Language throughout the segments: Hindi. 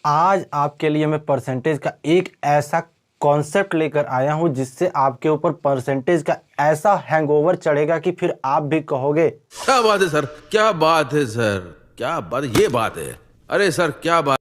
आज आपके लिए मैं परसेंटेज का एक ऐसा कॉन्सेप्ट लेकर आया हूं जिससे आपके ऊपर परसेंटेज का ऐसा हैंगओवर चढ़ेगा कि फिर आप भी कहोगे क्या बात है सर, क्या बात है सर, क्या बात, ये बात है। अरे सर क्या बात।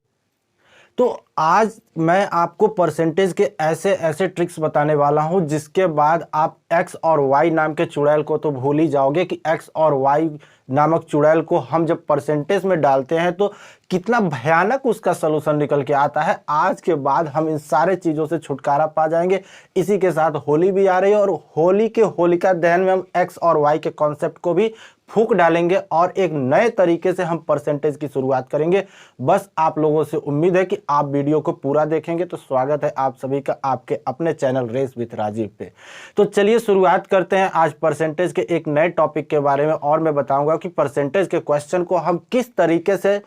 तो आज मैं आपको परसेंटेज के ऐसे ऐसे ट्रिक्स बताने वाला हूं जिसके बाद आप एक्स और वाई नाम के चुड़ैल को तो भूल ही जाओगे कि एक्स और वाई नामक चुड़ैल को हम जब परसेंटेज में डालते हैं तो कितना भयानक उसका सलूशन निकल के आता है। आज के बाद हम इन सारे चीज़ों से छुटकारा पा जाएंगे। इसी के साथ होली भी आ रही है और होली के होलिका दहन में हम एक्स और वाई के कॉन्सेप्ट को भी फूंक डालेंगे और एक नए तरीके से हम परसेंटेज की शुरुआत करेंगे। बस आप लोगों से उम्मीद है कि आप वीडियो को पूरा देखेंगे। तो स्वागत है आप सभी का आपके अपने चैनल रेस विथ राजीव पे। तो चलिए शुरुआत करते हैं आज परसेंटेज के एक नए टॉपिक के बारे में और मैं बताऊंगा कि परसेंटेज के क्वेश्चन को हम किस तरीके से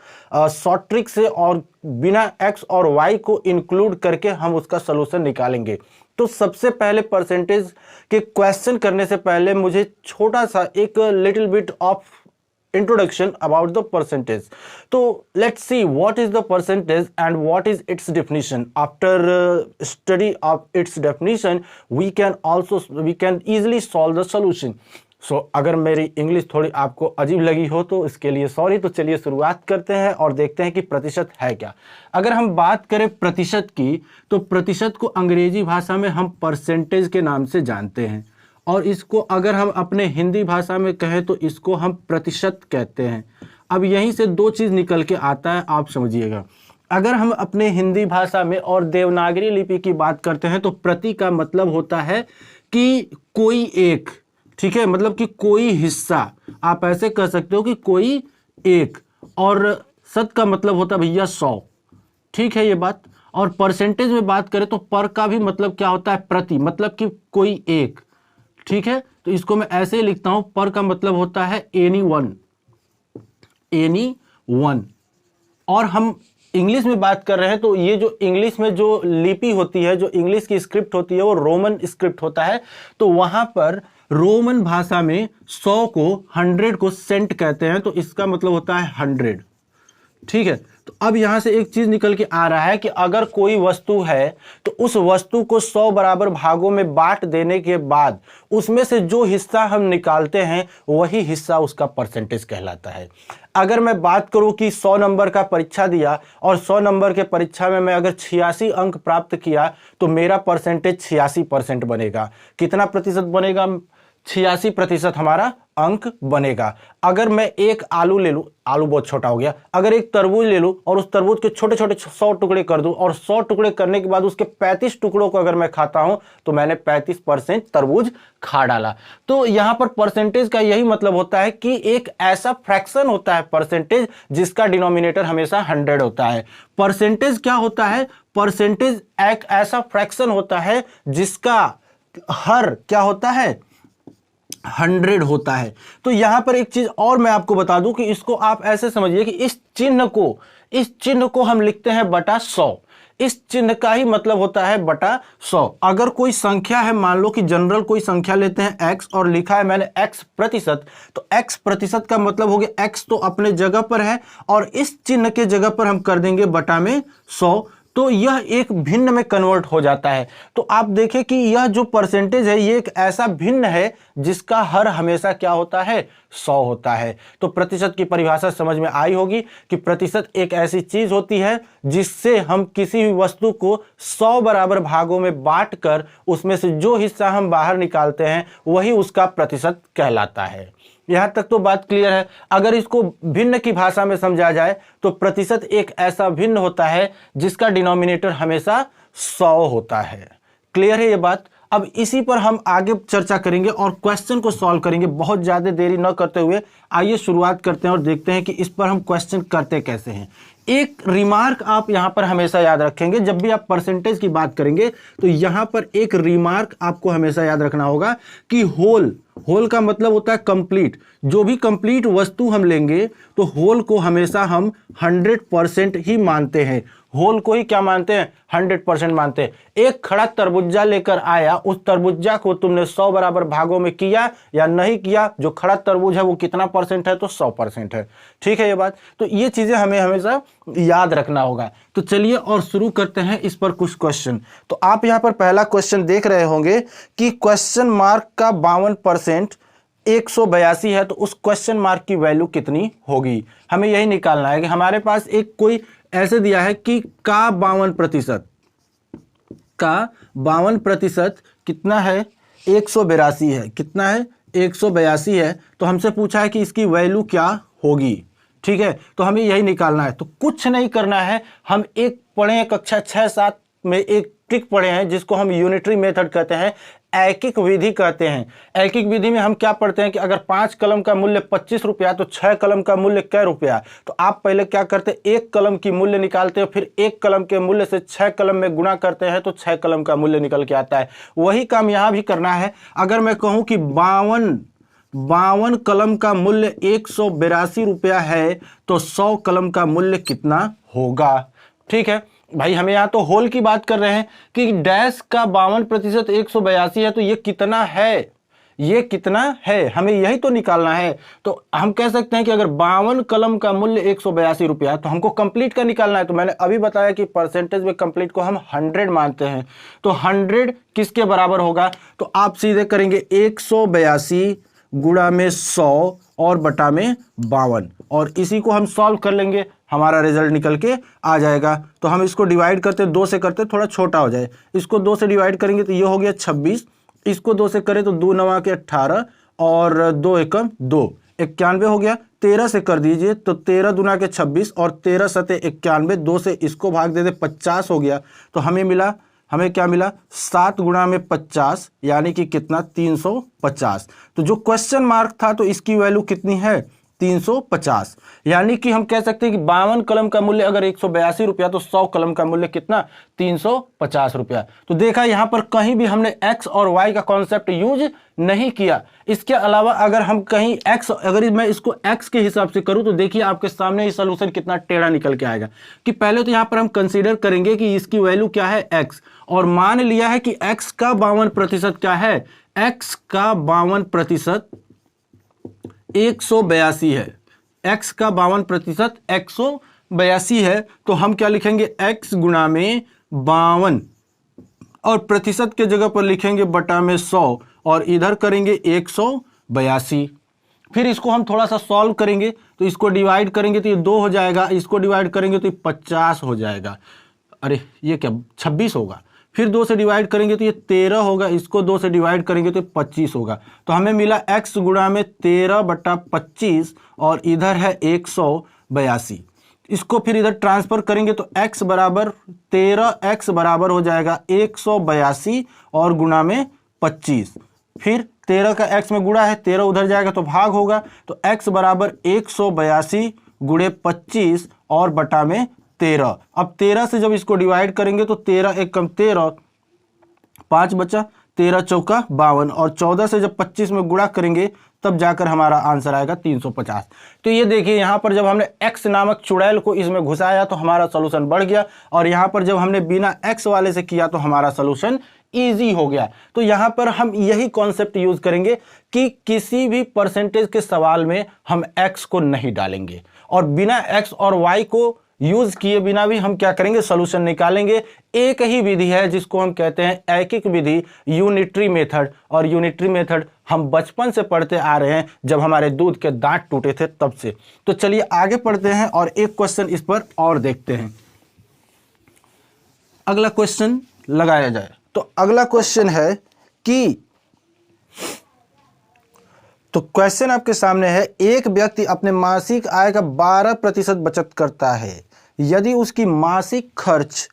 शॉर्ट ट्रिक से और बिना एक्स और वाई को इंक्लूड करके हम उसका सोल्यूशन निकालेंगे। तो सबसे पहले परसेंटेज के क्वेश्चन करने से पहले मुझे छोटा सा एक little bit of introduction about the percentage. तो let's see what is the percentage and what is its definition. After study of its definition we can easily solve the solution. So अगर मेरी इंग्लिश थोड़ी आपको अजीब लगी हो तो इसके लिए सॉरी। तो चलिए शुरुआत करते हैं और देखते हैं कि प्रतिशत है क्या। अगर हम बात करें प्रतिशत की तो प्रतिशत को अंग्रेजी भाषा में हम परसेंटेज के नाम से जानते हैं और इसको अगर हम अपने हिंदी भाषा में कहें तो इसको हम प्रतिशत कहते हैं। अब यहीं से दो चीज़ निकल के आता है, आप समझिएगा। अगर हम अपने हिंदी भाषा में और देवनागरी लिपि की बात करते हैं तो प्रति का मतलब होता है कि कोई एक, ठीक है, मतलब कि कोई हिस्सा। आप ऐसे कह सकते हो कि कोई एक। और शत का मतलब होता है भैया 100, ठीक है ये बात। और परसेंटेज में बात करें तो पर का भी मतलब क्या होता है, प्रति, मतलब कि कोई एक, ठीक है। तो इसको मैं ऐसे ही लिखता हूं, पर का मतलब होता है एनी वन। और हम इंग्लिश में बात कर रहे हैं तो ये जो इंग्लिश में जो लिपि होती है, जो इंग्लिश की स्क्रिप्ट होती है वो रोमन स्क्रिप्ट होता है। तो वहां पर रोमन भाषा में 100 को 100 को सेंट कहते हैं, तो इसका मतलब होता है 100, ठीक है। तो अब यहां से एक चीज निकल के आ रहा है कि अगर कोई वस्तु है तो उस वस्तु को 100 बराबर भागों में बांट देने के बाद उसमें से जो हिस्सा हम निकालते हैं वही हिस्सा उसका परसेंटेज कहलाता है। अगर मैं बात करूं कि 100 नंबर का परीक्षा दिया और 100 नंबर के परीक्षा में मैं अगर 86 अंक प्राप्त किया तो मेरा परसेंटेज 86% बनेगा। कितना प्रतिशत बनेगा? 86% हमारा अंक बनेगा। अगर मैं एक आलू ले लूं, आलू बहुत छोटा हो गया, अगर एक तरबूज ले लूं और उस तरबूज के छोटे छोटे 100 टुकड़े कर दूं और 100 टुकड़े करने के बाद उसके 35 टुकड़ों को अगर मैं खाता हूं तो मैंने 35% तरबूज खा डाला। तो यहां पर परसेंटेज का यही मतलब होता है कि एक ऐसा फ्रैक्शन होता है परसेंटेज जिसका डिनोमिनेटर हमेशा 100 होता है। परसेंटेज क्या होता है? परसेंटेज एक ऐसा फ्रैक्शन होता है जिसका हर क्या होता है, 100 होता है। तो यहां पर एक चीज और मैं आपको बता दूं कि इसको आप ऐसे समझिए कि इस चिन्ह को हम लिखते हैं बटा 100। इस चिन्ह का ही मतलब होता है बटा 100। अगर कोई संख्या है, मान लो कि जनरल कोई संख्या लेते हैं x और लिखा है मैंने x प्रतिशत, तो x प्रतिशत का मतलब हो गया x तो अपने जगह पर है और इस चिन्ह के जगह पर हम कर देंगे बटा में 100, तो यह एक भिन्न में कन्वर्ट हो जाता है। तो आप देखें कि यह जो परसेंटेज है ये एक ऐसा भिन्न है जिसका हर हमेशा क्या होता है, 100 होता है। तो प्रतिशत की परिभाषा समझ में आई होगी कि प्रतिशत एक ऐसी चीज होती है जिससे हम किसी भी वस्तु को 100 बराबर भागों में बांट कर उसमें से जो हिस्सा हम बाहर निकालते हैं वही उसका प्रतिशत कहलाता है। यहां तक तो बात क्लियर है। अगर इसको भिन्न की भाषा में समझा जाए तो प्रतिशत एक ऐसा भिन्न होता है जिसका डिनोमिनेटर हमेशा 100 होता है। क्लियर है ये बात? अब इसी पर हम आगे चर्चा करेंगे और क्वेश्चन को सॉल्व करेंगे। बहुत ज्यादा देरी न करते हुए आइए शुरुआत करते हैं और देखते हैं कि इस पर हम क्वेश्चन करते कैसे हैं। एक रिमार्क आप यहां पर हमेशा याद रखेंगे, जब भी आप परसेंटेज की बात करेंगे तो यहां पर एक रिमार्क आपको हमेशा याद रखना होगा कि होल होल का मतलब होता है कंप्लीट। जो भी कंप्लीट वस्तु हम लेंगे तो होल को हमेशा हम 100% ही मानते हैं। होल को ही क्या मानते हैं? 100% मानते हैं। एक खड़ा तरबुज्जा लेकर आया, उस तरबुज्जा को तुमने 100 बराबर भागों में किया या नहीं किया, जो खड़ा तरबूज है वो कितना परसेंट है? तो 100% है। ठीक है ये बात। तो ये चीजें हमें हमेशा याद रखना होगा। तो चलिए और शुरू करते हैं इस पर कुछ क्वेश्चन। तो आप यहां पर पहला क्वेश्चन देख रहे होंगे कि क्वेश्चन मार्क का 52% 182 है, तो उस क्वेश्चन मार्क की वैल्यू कितनी होगी? हमें यही निकालना है कि हमारे पास एक कोई ऐसे दिया है कि का 52% कितना है? 182 है। कितना है? 182 है। तो हमसे पूछा है कि इसकी वैल्यू क्या होगी। ठीक है, तो हमें यही निकालना है। तो कुछ नहीं करना है, हम एक पढ़े हैं कक्षा 6-7 में एक ट्रिक पढ़े हैं जिसको हम यूनिटरी मेथड कहते हैं, ऐकिक विधि कहते हैं। ऐकिक विधि में हम क्या पढ़ते हैं कि अगर 5 कलम का मूल्य 25 रुपया तो 6 कलम का मूल्य कै रुपया? तो आप पहले क्या करते हैं, एक कलम की मूल्य निकालते हो, फिर एक कलम के मूल्य से 6 कलम में गुणा करते हैं तो 6 कलम का मूल्य निकल के आता है। वही काम यहां भी करना है। अगर मैं कहूं कि 52 कलम का मूल्य 182 रुपया है तो 100 कलम का मूल्य कितना होगा? ठीक है भाई, हमें यहां तो होल की बात कर रहे हैं कि डैश का 52% 182 है, तो ये कितना है? ये कितना है? हमें यही तो निकालना है। तो हम कह सकते हैं कि अगर 52 कलम का मूल्य 182 रुपया, तो हमको कंप्लीट का निकालना है। तो मैंने अभी बताया कि परसेंटेज में कंप्लीट को हम 100 मानते हैं। तो 100 किसके बराबर होगा? तो आप सीधे करेंगे 182 गुणा में 100 और बटा में 52, और इसी को हम सॉल्व कर लेंगे, हमारा रिजल्ट निकल के आ जाएगा। तो हम इसको डिवाइड करते 2 से करते, थोड़ा छोटा हो जाए। इसको 2 से डिवाइड करेंगे तो ये हो गया 26। इसको 2 से करें तो 2 9 के 18 और 2 एकम 2, 91 हो गया। 13 से कर दीजिए तो 13 दूना के 26 और 13 सते 91, 2 से इसको भाग दे दे 50 हो गया। तो हमें क्या मिला? 7 गुणा में 50 यानी कि कितना? 350। तो जो क्वेश्चन मार्क था तो इसकी वैल्यू कितनी है? 350। यानी कि हम कह सकते हैं कि 52 कलम का मूल्य अगर 182 रुपया तो 100 कलम का मूल्य कितना? 350 रुपया। तो देखा यहां पर कहीं भी हमने x और y का कॉन्सेप्ट यूज नहीं किया। इसके अलावा अगर हम कहीं x, अगर मैं इसको x के हिसाब से करूं तो देखिए आपके सामने ये सॉल्यूशन कितना टेढ़ा निकल के आएगा। कि पहले तो यहां पर हम कंसीडर करेंगे कि इसकी वैल्यू क्या है? x, और मान लिया है कि x का 52% क्या है? x का 52% 182 है। x का 52% 182 है। तो हम क्या लिखेंगे? x गुणा में 52 और प्रतिशत के जगह पर लिखेंगे बटा में 100 और इधर करेंगे 182। फिर इसको हम थोड़ा सा सॉल्व करेंगे तो इसको डिवाइड करेंगे तो ये 2 हो जाएगा, इसको डिवाइड करेंगे तो ये 50 हो जाएगा। अरे ये क्या? 26 होगा। फिर 2 से डिवाइड करेंगे तो ये 13 होगा, इसको 2 से डिवाइड करेंगे तो 25 होगा। तो हमें मिला x गुणा में 13 बटा 25 और इधर है 182। इसको फिर इधर ट्रांसफर करेंगे तो x बराबर 13x बराबर हो जाएगा 182 और गुणा में 25। फिर 13 का x में गुणा है, 13 उधर जाएगा तो भाग होगा। तो x बराबर 182 गुणे 25 और बटा में 13। अब 13 से जब इसको डिवाइड करेंगे तो 13 एकम 13, 5 बचा, 13 चौका 52 और 14 से जब 25 में गुणा करेंगे तब जाकर हमारा आंसर आएगा 350। तो ये देखिए यहाँ पर जब हमने x नामक चुड़ैल को इसमें घुसाया तो हमारा सोल्यूशन बढ़ गया, और यहाँ पर जब हमने बिना x वाले से किया तो हमारा सोल्यूशन इजी हो गया। तो यहाँ पर हम यही कॉन्सेप्ट यूज करेंगे कि किसी भी परसेंटेज के सवाल में हम x को नहीं डालेंगे, और बिना x और y को यूज किए बिना भी हम क्या करेंगे? सॉल्यूशन निकालेंगे। एक ही विधि है जिसको हम कहते हैं ऐकिक विधि, यूनिटरी मेथड। और यूनिटरी मेथड हम बचपन से पढ़ते आ रहे हैं, जब हमारे दूध के दांत टूटे थे तब से। तो चलिए आगे पढ़ते हैं और एक क्वेश्चन इस पर और देखते हैं। अगला क्वेश्चन लगाया जाए तो अगला क्वेश्चन है कि, तो क्वेश्चन आपके सामने है, एक व्यक्ति अपने मासिक आय का 12% बचत करता है। यदि उसकी मासिक खर्च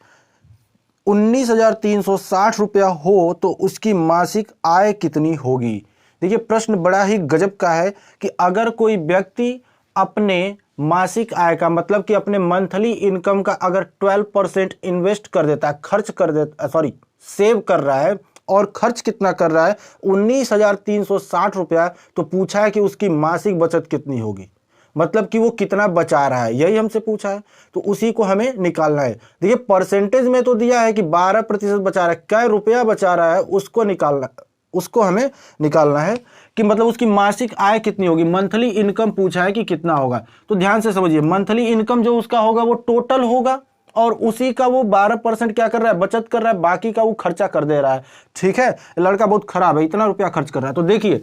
19,360 रुपया हो तो उसकी मासिक आय कितनी होगी? देखिए प्रश्न बड़ा ही गजब का है कि अगर कोई व्यक्ति अपने मासिक आय का मतलब कि अपने मंथली इनकम का अगर 12% इन्वेस्ट कर देता है, खर्च कर देता, सेव कर रहा है, और खर्च कितना कर रहा है 19,360 रुपया, तो पूछा है कि उसकी मासिक बचत कितनी होगी, मतलब कि वो कितना बचा रहा है, यही हमसे पूछा है, तो उसी को हमें निकालना है। देखिए परसेंटेज में तो दिया है कि 12% बचा रहा है, क्या रुपया बचा रहा है उसको निकालना, उसको हमें निकालना है कि मतलब उसकी मासिक आय कितनी होगी, मंथली इनकम पूछा है कि कितना होगा। तो ध्यान से समझिए, मंथली इनकम जो उसका होगा वो टोटल होगा और उसी का वो 12% क्या कर रहा है, बचत कर रहा है, बाकी का वो खर्चा कर दे रहा है। ठीक है, लड़का बहुत खराब है, इतना रुपया खर्च कर रहा है। तो देखिए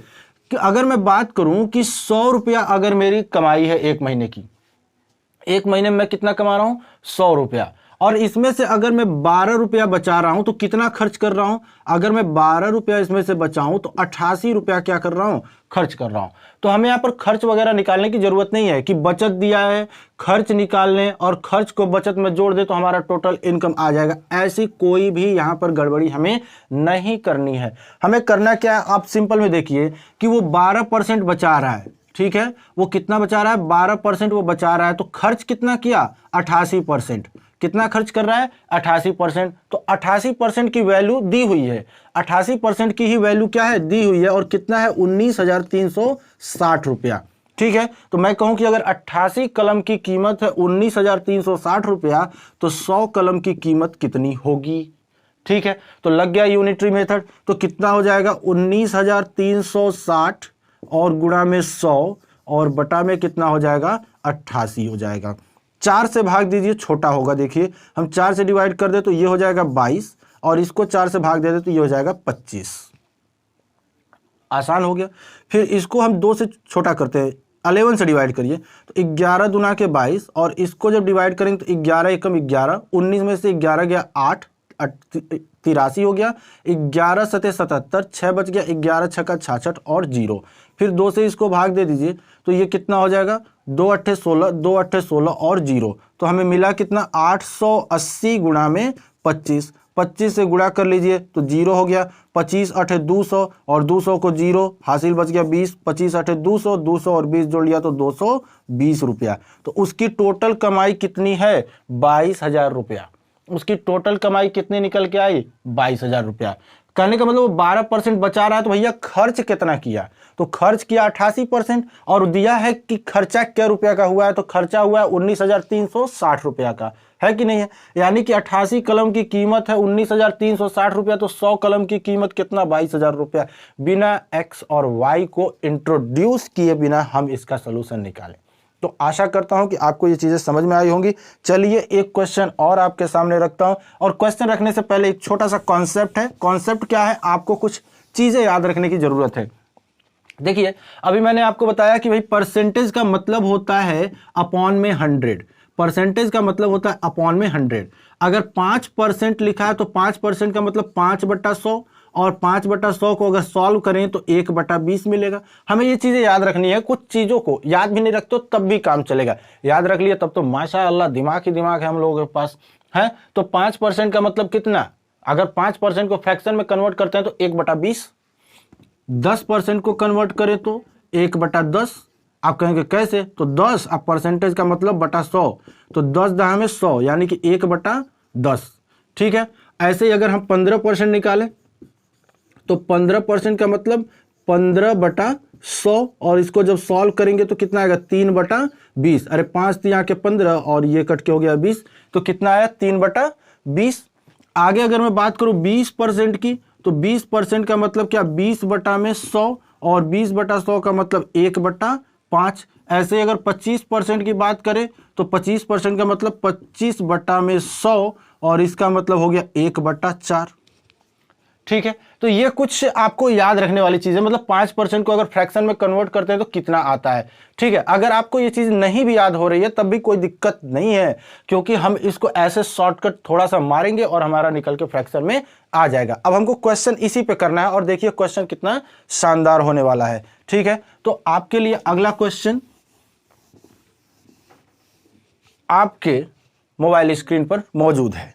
कि अगर मैं बात करूं कि 100 रुपया अगर मेरी कमाई है एक महीने की, एक महीने में मैं कितना कमा रहा हूं 100 रुपया, और इसमें से अगर मैं 12 रुपया बचा रहा हूं तो कितना खर्च कर रहा हूं, अगर मैं 12 रुपया इसमें से बचाऊं तो 88 रुपया क्या कर रहा हूं, खर्च कर रहा हूं। तो हमें यहां पर खर्च वगैरह निकालने की जरूरत नहीं है कि बचत दिया है, खर्च निकाल लें और खर्च को बचत में जोड़ दे तो हमारा टोटल इनकम आ जाएगा। ऐसी कोई भी यहां पर गड़बड़ी हमें नहीं करनी है। हमें करना क्या है, आप सिंपल में देखिए कि वो 12% बचा रहा है, ठीक है, वो कितना बचा रहा है 12% वो बचा रहा है, तो खर्च कितना किया 88%, कितना खर्च कर रहा है 88%, तो 88% की वैल्यू दी हुई है, 88% की ही वैल्यू क्या है, दी हुई है, और कितना है 19,360 रुपया। ठीक है, तो मैं कहूं कि अगर 88 कलम की कीमत है 19,360 रुपया, तो 100 कलम की कीमत कितनी होगी। ठीक है, तो लग गया यूनिटरी मेथड, तो कितना हो जाएगा 19,360 और गुणा में 100 और बटा में कितना हो जाएगा 88 हो जाएगा। 4 से भाग दीजिए, छोटा होगा, देखिए हम 4 से डिवाइड कर दे तो ये हो जाएगा 22 और इसको 4 से भाग दे दे तो ये हो जाएगा 25। आसान हो गया। फिर इसको हम 2 से छोटा करते हैं, 11 से डिवाइड करिए तो 11 दूना के 22 और इसको जब डिवाइड करेंगे तो 11 एकम 11, 19 में से 11 गया 8, 83 हो गया, 11 सते 77, 6 बच गया, 11 छक्का 66 और 0। फिर 2 से इसको भाग दे दीजिए तो ये कितना हो जाएगा 2 अट्ठे 16, 2 अट्ठे 16 और 0, तो हमें मिला कितना 880 गुणा में 25, 25 से गुणा कर लीजिए तो 0 हो गया, 25 अठे 200 और 200 को 0 हासिल बच गया 20, 25 अठे 200, 200 और 20 जोड़ लिया तो 220 रुपया। तो उसकी टोटल कमाई कितनी है 22,000 रुपया। उसकी टोटल कमाई कितनी निकल के आई 22,000 रुपया। कहने का मतलब वो 12% बचा रहा है, तो भैया खर्च कितना किया, तो खर्च किया 88% और दिया है कि खर्चा क्या रुपया का हुआ है, तो खर्चा हुआ है 19,360 रुपया का, है कि नहीं है। यानी कि 88 कलम की कीमत है 19,360 रुपया, तो 100 कलम की कीमत कितना 22,000 रुपया। बिना एक्स और वाई को इंट्रोड्यूस किए बिना हम इसका सोल्यूशन निकालें। तो आशा करता हूं कि आपको ये चीजें समझ में आई होंगी। चलिए एक क्वेश्चन और आपके सामने रखता हूं, और क्वेश्चन रखने से पहले एक छोटा सा कॉन्सेप्ट है। कॉन्सेप्ट क्या है, आपको कुछ चीजें याद रखने की जरूरत है। देखिए अभी मैंने आपको बताया कि भाई परसेंटेज का मतलब होता है अपॉन में 100, परसेंटेज का मतलब होता है अपॉन में 100। अगर 5% लिखा है तो 5% का मतलब 5/100, और 5/100 को अगर सॉल्व करें तो 1/20 मिलेगा। हमें ये चीजें याद रखनी है। कुछ चीजों को याद भी नहीं रखते तब भी काम चलेगा, याद रख लिया तब तो माशाअल्लाह दिमाग ही दिमाग है हम लोगों के पास, है। तो 5% का मतलब कितना, अगर 5% को फ्रैक्शन में कन्वर्ट करते हैं तो 1/20, 10% को कन्वर्ट करें तो 1/10। आप कहेंगे कैसे, तो 10 अब परसेंटेज का मतलब बटा 100, तो 10 10 में 100 यानी कि 1/10। ठीक है, ऐसे ही अगर हम 15% निकालें तो 15% का मतलब 15/100, और इसको जब सॉल्व करेंगे तो कितना आएगा 3/20। अरे 5 3 के 15 और ये कट के हो गया 20, तो कितना आया 3/20। आगे अगर मैं बात करूं 20% की, तो 20% का मतलब क्या 20/100, और 20/100 का मतलब 1/5। ऐसे ही अगर 25% की बात करें तो 25% का मतलब 25/100, और इसका मतलब हो गया 1/4। ठीक है, तो ये कुछ आपको याद रखने वाली चीज है। मतलब 5% को अगर फ्रैक्शन में कन्वर्ट करते हैं तो कितना आता है। ठीक है, अगर आपको ये चीज नहीं भी याद हो रही है तब भी कोई दिक्कत नहीं है, क्योंकि हम इसको ऐसे शॉर्टकट थोड़ा सा मारेंगे और हमारा निकल के फ्रैक्शन में आ जाएगा। अब हमको क्वेश्चन इसी पे करना है, और देखिए क्वेश्चन कितना शानदार होने वाला है। ठीक है, तो आपके लिए अगला क्वेश्चन आपके मोबाइल स्क्रीन पर मौजूद है।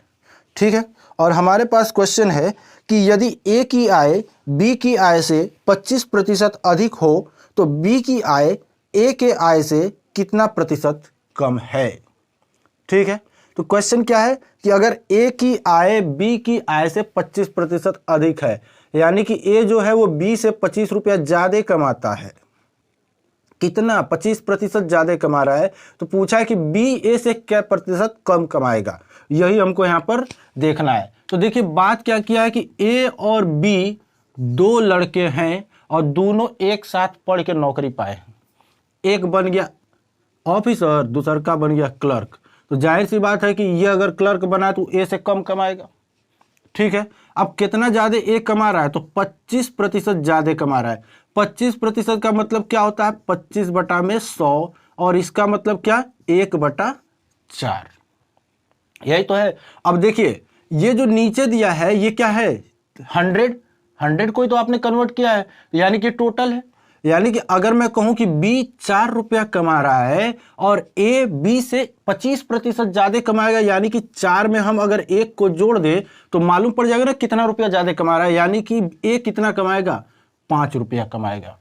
ठीक है, और हमारे पास क्वेश्चन है कि यदि ए की आय बी की आय से 25% अधिक हो तो बी की आय ए के आय से कितना प्रतिशत कम है। ठीक है, तो क्वेश्चन क्या है कि अगर ए की आय बी की आय से 25% अधिक है, यानी कि ए जो है वो बी से 25 रुपया ज़्यादा कमाता है। कितना? 25% ज़्यादा कमा रहा है। तो पूछा है कि बी ए से क्या प्रतिशत कम कमाएगा, यही हमको यहाँ पर देखना है। तो देखिए बात क्या किया है कि ए और बी दो लड़के हैं और दोनों एक साथ पढ़ के नौकरी पाए। एक बन गया ऑफिसर, दूसरा का बन गया क्लर्क। तो जाहिर सी बात है कि ये अगर क्लर्क बना तो ए से कम कमाएगा। ठीक है, अब कितना ज़्यादा ए कमा रहा है? तो 25% ज़्यादा कमा रहा है। 25% का मतलब क्या होता है? 25/100, और इसका मतलब क्या? 1/4। यही तो है। अब देखिए ये जो नीचे दिया है ये क्या है? 100 को ही तो आपने कन्वर्ट किया है, यानी कि टोटल है। यानी कि अगर मैं कहूं कि बी 4 रुपया कमा रहा है और ए बी से 25% ज़्यादा कमाएगा, यानी कि 4 में हम अगर 1 को जोड़ दें तो मालूम पड़ जाएगा ना कितना रुपया ज़्यादा कमा रहा है। यानी कि ए कितना कमाएगा? 5 रुपया कमाएगा।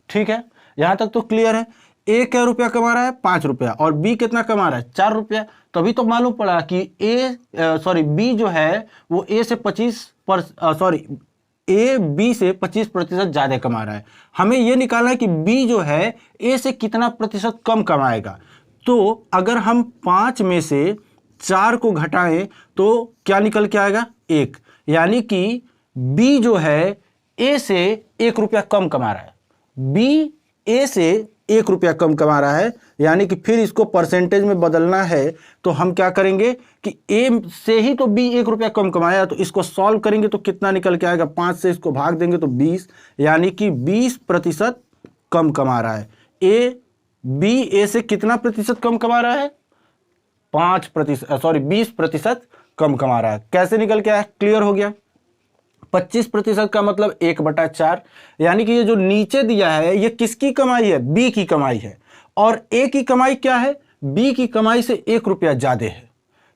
ठीक है, यहां तक तो क्लियर है। ए क्या रुपया कमा रहा है? 5 रुपया, और बी कितना कमा रहा है? 4 रुपया। तभी तो मालूम पड़ा कि बी जो है वो ए से 25% ज़्यादा कमा रहा है। हमें यह निकालना है कि बी जो है ए से कितना प्रतिशत कम कमाएगा। तो अगर हम 5 में से 4 को घटाएं तो क्या निकल के आएगा? 1। यानी कि बी जो है ए से 1 रुपया कम कमा रहा है। बी ए से 1 रुपया कम कमा रहा है, यानी कि फिर इसको परसेंटेज में बदलना है तो हम क्या करेंगे कि ए से ही तो बी 1 रुपया कम कमाया, तो इसको सॉल्व करेंगे तो कितना निकल के आएगा? 5 से इसको भाग देंगे तो 20, यानी कि 20% कम कमा रहा है। बी ए से कितना प्रतिशत कम कमा रहा है? 20% कम कमा रहा है। कैसे निकल के आया? क्लियर हो गया। 25% का मतलब 1/4, यानी कि ये जो नीचे दिया है ये किसकी कमाई है? बी की कमाई है। और ए की कमाई क्या है? बी की कमाई से 1 रुपया ज़्यादा है।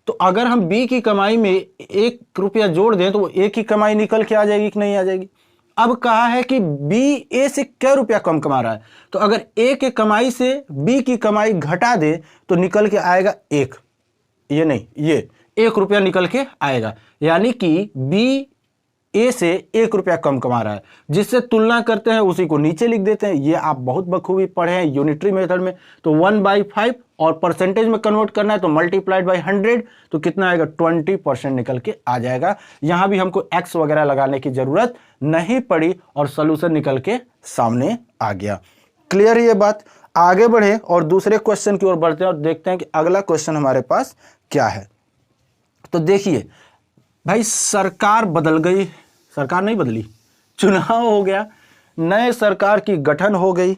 तो अगर हम बी की कमाई में 1 रुपया जोड़ दें तो वो ए की कमाई निकल के आ जाएगी कि नहीं आ जाएगी? अब कहा है कि बी ए से क्या रुपया कम कमा रहा है, तो अगर ए के कमाई से बी की कमाई घटा दे तो निकल के आएगा 1। ये नहीं, ये 1 रुपया निकल के आएगा, यानी कि बी ए से 1 रुपया कम कमा रहा है। जिससे तुलना करते हैं उसी को नीचे लिख देते हैं। ये आप बहुत बखूबी पढ़े हैं यूनिटरी मेथड में। तो 1/5 और परसेंटेज में कन्वर्ट करना है तो मल्टीप्लाइड बाई 100, तो कितना आएगा? 20% निकल के आ जाएगा। यहां भी हमको एक्स वगैरह लगाने की जरूरत नहीं पड़ी और सोल्यूशन निकल के सामने आ गया। क्लियर ये बात? आगे बढ़े और दूसरे क्वेश्चन की ओर बढ़ते हैं और देखते हैं कि अगला क्वेश्चन हमारे पास क्या है। तो देखिए भाई, सरकार बदल गई, सरकार नहीं बदली, चुनाव हो गया, नए सरकार की गठन हो गई,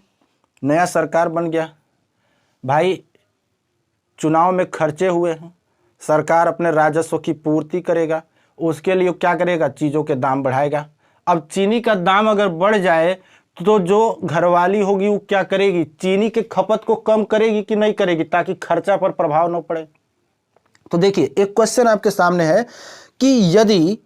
नया सरकार बन गया। भाई चुनाव में खर्चे हुए हैं, सरकार अपने राजस्व की पूर्ति करेगा, उसके लिए क्या करेगा? चीज़ों के दाम बढ़ाएगा। अब चीनी का दाम अगर बढ़ जाए तो जो घरवाली होगी वो क्या करेगी? चीनी के खपत को कम करेगी कि नहीं करेगी, ताकि खर्चा पर प्रभाव न पड़े। तो देखिए एक क्वेश्चन आपके सामने है कि यदि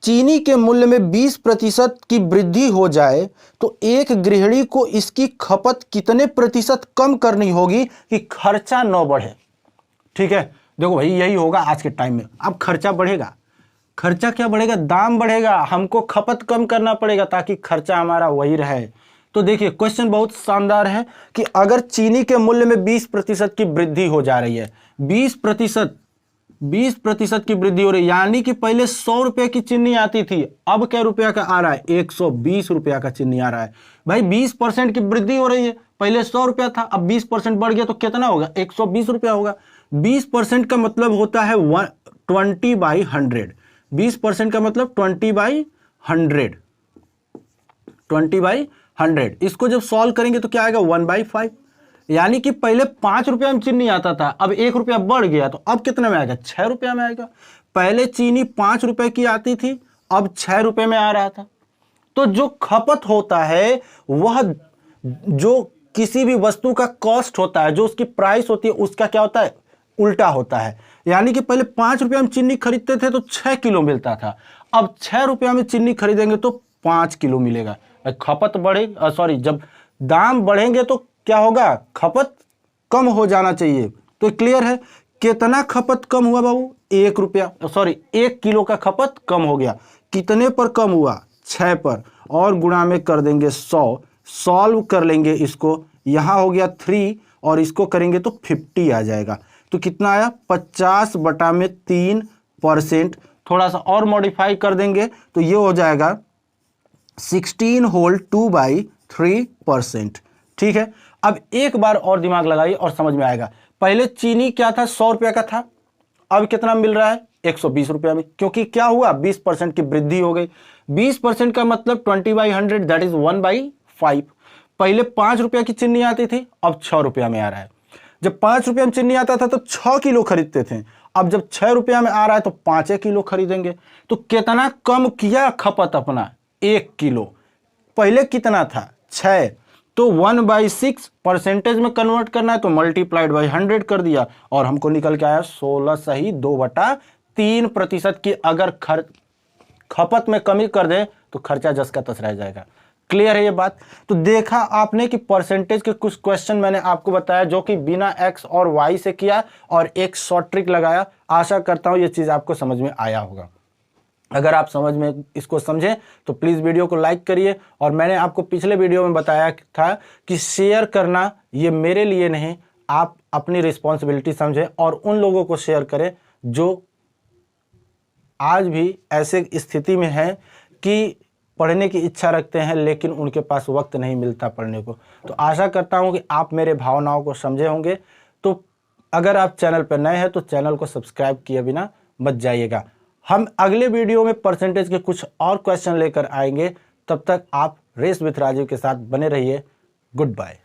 चीनी के मूल्य में 20% की वृद्धि हो जाए तो एक गृहिणी को इसकी खपत कितने प्रतिशत कम करनी होगी कि खर्चा न बढ़े? ठीक है, देखो भाई यही होगा आज के टाइम में। अब खर्चा बढ़ेगा, खर्चा क्या बढ़ेगा? दाम बढ़ेगा, हमको खपत कम करना पड़ेगा ताकि खर्चा हमारा वही रहे। तो देखिए क्वेश्चन बहुत शानदार है कि अगर चीनी के मूल्य में 20% की वृद्धि हो जा रही है, 20% की वृद्धि हो रही है, यानी कि पहले 100 रुपए की चीनी आती थी, अब क्या रुपया का आ रहा है? 120 रुपया का चीनी आ रहा है। भाई 20% की वृद्धि हो रही है, पहले 100 रुपया था, अब 20% बढ़ गया तो कितना होगा? 120 रुपया होगा। 20% का मतलब होता है 20/100। 20% का मतलब 20/100, 20/100। इसको जब सॉल्व करेंगे तो क्या आएगा? 1/5। यानी कि पहले 5 रुपया में चीनी आता था, अब 1 रुपया बढ़ गया, तो अब कितने में आएगा? 6 रुपया में आएगा। पहले चीनी 5 रुपए की आती थी, अब 6 रुपए में आ रहा था। तो जो खपत होता है वह, जो किसी भी वस्तु का कॉस्ट होता है, जो उसकी प्राइस होती है, उसका क्या होता है? उल्टा होता है। यानी कि पहले 5 रुपया में चीनी खरीदते थे तो 6 किलो मिलता था, अब 6 रुपया में चीनी खरीदेंगे तो 5 किलो मिलेगा। खपत बढ़े जब दाम बढ़ेंगे तो क्या होगा? खपत कम हो जाना चाहिए। तो क्लियर है? कितना खपत कम हुआ बाबू? 1 किलो का खपत कम हो गया। कितने पर कम हुआ? 6 पर और गुणा में कर देंगे 100, सॉल्व कर लेंगे इसको, यहाँ हो गया 3 और इसको करेंगे तो 50 आ जाएगा। तो कितना आया 50/3%। थोड़ा सा और मॉडिफाई कर देंगे तो ये हो जाएगा 16 होल 2/3%। ठीक है, अब एक बार और दिमाग लगाइए और समझ में आएगा। पहले चीनी क्या था, 100 रुपये का था, अब कितना मिल रहा है 120 रुपये में, क्योंकि क्या हुआ 20% की वृद्धि हो गई। 20% का मतलब 20/100 दैट इज 1/5। पहले 5 रुपये की चीनी आती थी, अब 6 रुपया में आ रहा है। जब 5 रुपये में चीनी आता था तो 6 किलो खरीदते थे, अब जब 6 रुपया में आ रहा है तो 5 किलो खरीदेंगे। तो कितना कम किया खपत अपना, 1 किलो। पहले कितना था 6, तो 1/6 परसेंटेज में कन्वर्ट करना है तो मल्टीप्लाइड बाई 100 कर दिया और हमको निकल के आया 16 सही 2/3% की अगर खपत में कमी कर दे तो खर्चा जस का तस रह जाएगा। क्लियर है ये बात? तो देखा आपने कि परसेंटेज के कुछ क्वेश्चन मैंने आपको बताया जो कि बिना एक्स और वाई से किया और एक शॉर्ट ट्रिक लगाया। आशा करता हूं ये चीज आपको समझ में आया होगा। अगर आप समझ में इसको समझें तो प्लीज वीडियो को लाइक करिए। और मैंने आपको पिछले वीडियो में बताया था कि शेयर करना ये मेरे लिए नहीं, आप अपनी रिस्पॉन्सिबिलिटी समझें और उन लोगों को शेयर करें जो आज भी ऐसे स्थिति में है कि पढ़ने की इच्छा रखते हैं लेकिन उनके पास वक्त नहीं मिलता पढ़ने को। तो आशा करता हूं कि आप मेरे भावनाओं को समझे होंगे। तो अगर आप चैनल पर नए हैं तो चैनल को सब्सक्राइब किए बिना मत जाइएगा। हम अगले वीडियो में परसेंटेज के कुछ और क्वेश्चन लेकर आएंगे। तब तक आप रेस विथ राजीव के साथ बने रहिए। Good bye.